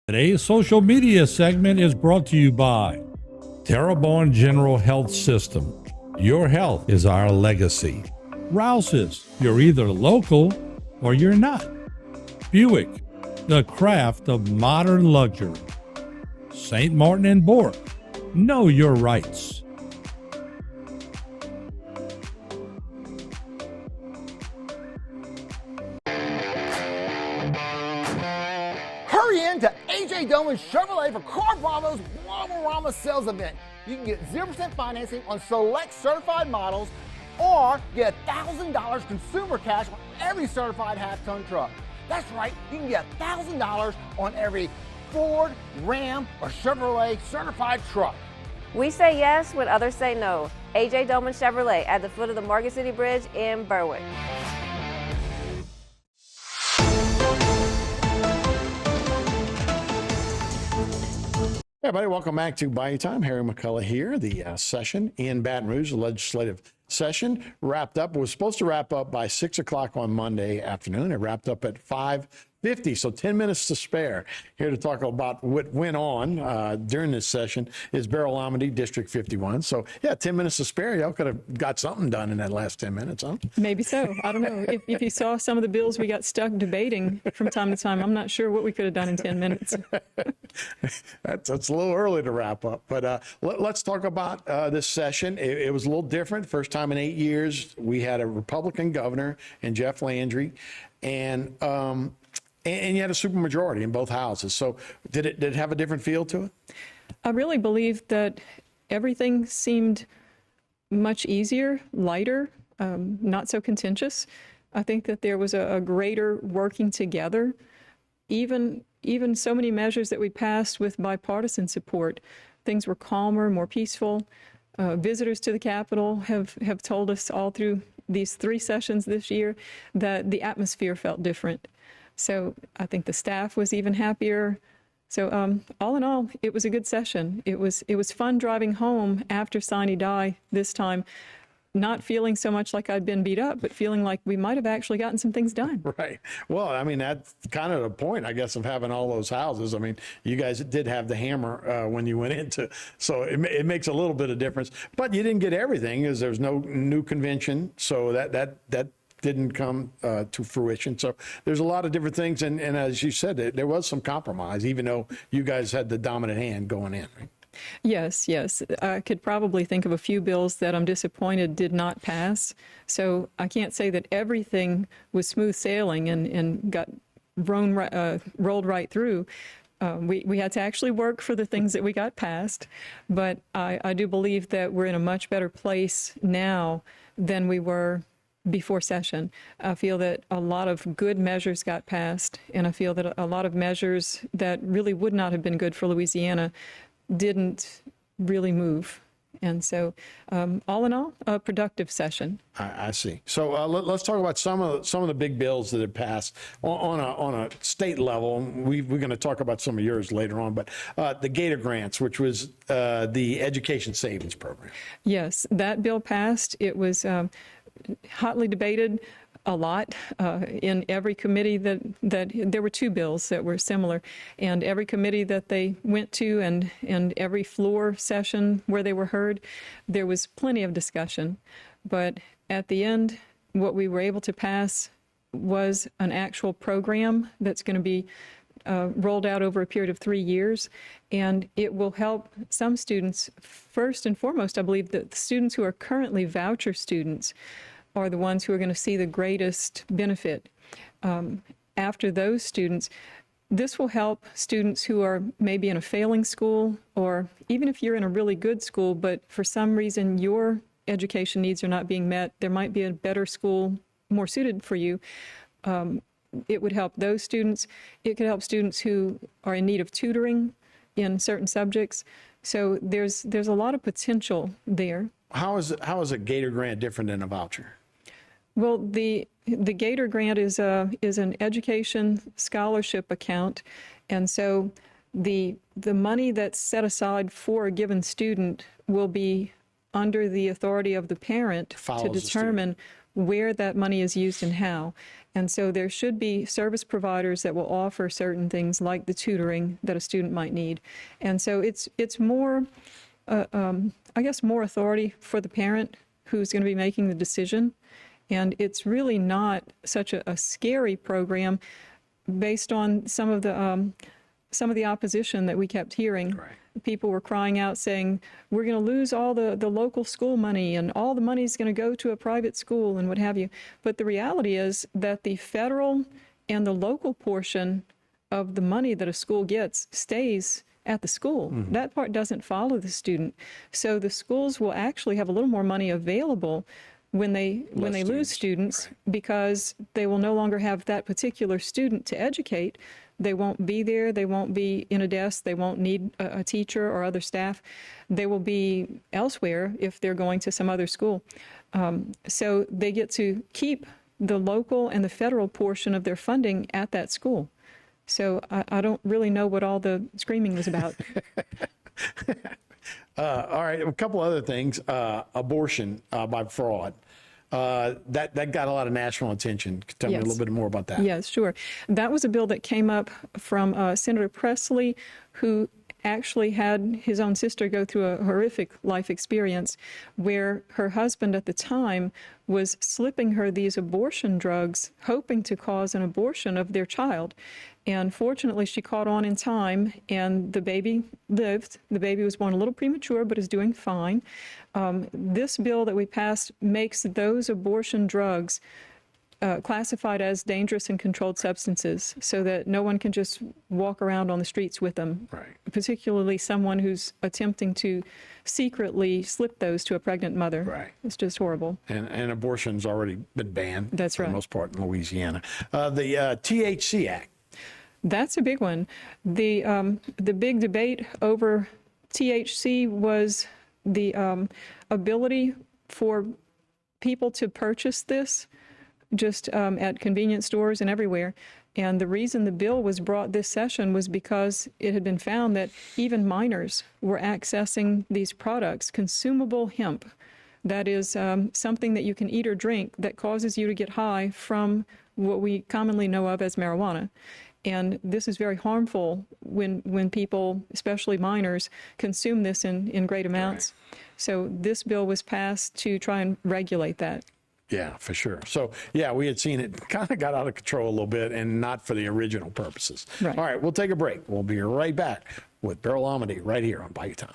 Today's social media segment is brought to you by Terrebonne General Health System. Your health is our legacy. Rouse's, you're either local or you're not. Buick, the craft of modern luxury. St. Martin and Bork, know your rights. Hurry in to A.J. Doman's Chevrolet for Car Bravo's Marvel sales event. You can get 0% financing on select certified models or get $1,000 consumer cash on every certified half-ton truck. That's right, you can get $1,000 on every Ford, Ram, or Chevrolet certified truck. We say yes when others say no. A.J. Doman Chevrolet at the foot of the Morgan City Bridge in Berwick. Hey everybody, welcome back to Bayou Time. Harry McCullough here. The session in Baton Rouge, the legislative session, wrapped up. It was supposed to wrap up by 6 o'clock on Monday afternoon. It wrapped up at 5:50, so 10 minutes to spare. Here to talk about what went on during this session is Beryl, Amedee, District 51. So, yeah, 10 minutes to spare. Y'all could have got something done in that last 10 minutes, huh? Maybe so. I don't know. If you saw some of the bills we got stuck debating from time to time, I'm not sure what we could have done in 10 minutes. That's a little early to wrap up. But let's talk about this session. It was a little different. First time in 8 years, we had a Republican governor and Jeff Landry. And you had a supermajority in both houses. So did it have a different feel to it? I really believe that everything seemed much easier, lighter, not so contentious. I think that there was a greater working together. Even so many measures that we passed with bipartisan support, things were calmer, more peaceful. Visitors to the Capitol have told us all through these 3 sessions this year that the atmosphere felt different. So I think the staff was even happier. So all in all, it was a good session. It was fun driving home after Sine Die this time, not feeling so much like I'd been beat up, but feeling like we might have actually gotten some things done. Right. Well, I mean, that's kind of the point, I guess, of having all those houses. I mean, you guys did have the hammer when you went into, so it makes a little bit of difference. But you didn't get everything, because there's no new convention, so that didn't come to fruition. So there's a lot of different things, and as you said, there was some compromise, even though you guys had the dominant hand going in, right? Yes. I could probably think of a few bills that I'm disappointed did not pass. So I can't say that everything was smooth sailing and got rolled right through. We had to actually work for the things that we got passed, but I do believe that we're in a much better place now than we were before session. I feel that a lot of good measures got passed, and I feel that a lot of measures that really would not have been good for Louisiana didn't really move. And so all in all, a productive session. I see. So let's talk about some of the big bills that have passed on a state level. We're going to talk about some of yours later on, but the Gator Grants, which was the Education Savings Program. Yes, that bill passed. It was hotly debated a lot in every committee that there were 2 bills that were similar, and every committee that they went to and every floor session where they were heard, there was plenty of discussion. But at the end, what we were able to pass was an actual program that's going to be rolled out over a period of 3 years, and it will help some students. First and foremost, I believe that the students who are currently voucher students are the ones who are going to see the greatest benefit. After those students, this will help students who are maybe in a failing school, or even if you're in a really good school, but for some reason your education needs are not being met, there might be a better school more suited for you. It would help those students. It could help students who are in need of tutoring in certain subjects. So there's a lot of potential there. How is a Gator Grant different than a voucher? Well, the Gator Grant is an education scholarship account, and so the money that's set aside for a given student will be under the authority of the parent to determine where that money is used and how. And so there should be service providers that will offer certain things like the tutoring that a student might need. And so it's more, I guess, more authority for the parent who's going to be making the decision. And it's really not such a scary program based on some of the opposition that we kept hearing. Right. People were crying out saying, we're going to lose all the local school money and all the money is going to go to a private school and what have you. But the reality is that the federal and the local portion of the money that a school gets stays at the school. Mm-hmm. That part doesn't follow the student. So the schools will actually have a little more money available when they lose students, right, because they will no longer have that particular student to educate. They won't be there. They won't be in a desk. They won't need a teacher or other staff. They will be elsewhere if they're going to some other school. So they get to keep the local and the federal portion of their funding at that school. So I don't really know what all the screaming was about. All right, a couple other things. Abortion by fraud. That got a lot of national attention. Tell me a little bit more about that. Yes, sure. That was a bill that came up from Senator Presley, who actually had his own sister go through a horrific life experience where her husband at the time was slipping her these abortion drugs, hoping to cause an abortion of their child. And fortunately, she caught on in time, and the baby lived. The baby was born a little premature, but is doing fine. This bill that we passed makes those abortion drugs classified as dangerous and controlled substances so that no one can just walk around on the streets with them, right, particularly someone who's attempting to secretly slip those to a pregnant mother. Right. It's just horrible. And abortion's already been banned. That's for right. the most part in Louisiana. The THC Act. That's a big one. The big debate over THC was the ability for people to purchase this just at convenience stores and everywhere. And the reason the bill was brought this session was because it had been found that even minors were accessing these products, consumable hemp. That is something that you can eat or drink that causes you to get high from what we commonly know of as marijuana. And this is very harmful when people, especially minors, consume this in great amounts. Right. So this bill was passed to try and regulate that. Yeah, for sure. So, yeah, we had seen it kind of got out of control a little bit and not for the original purposes. Right. All right, we'll take a break. We'll be right back with Beryl Amedee right here on Bayou Time.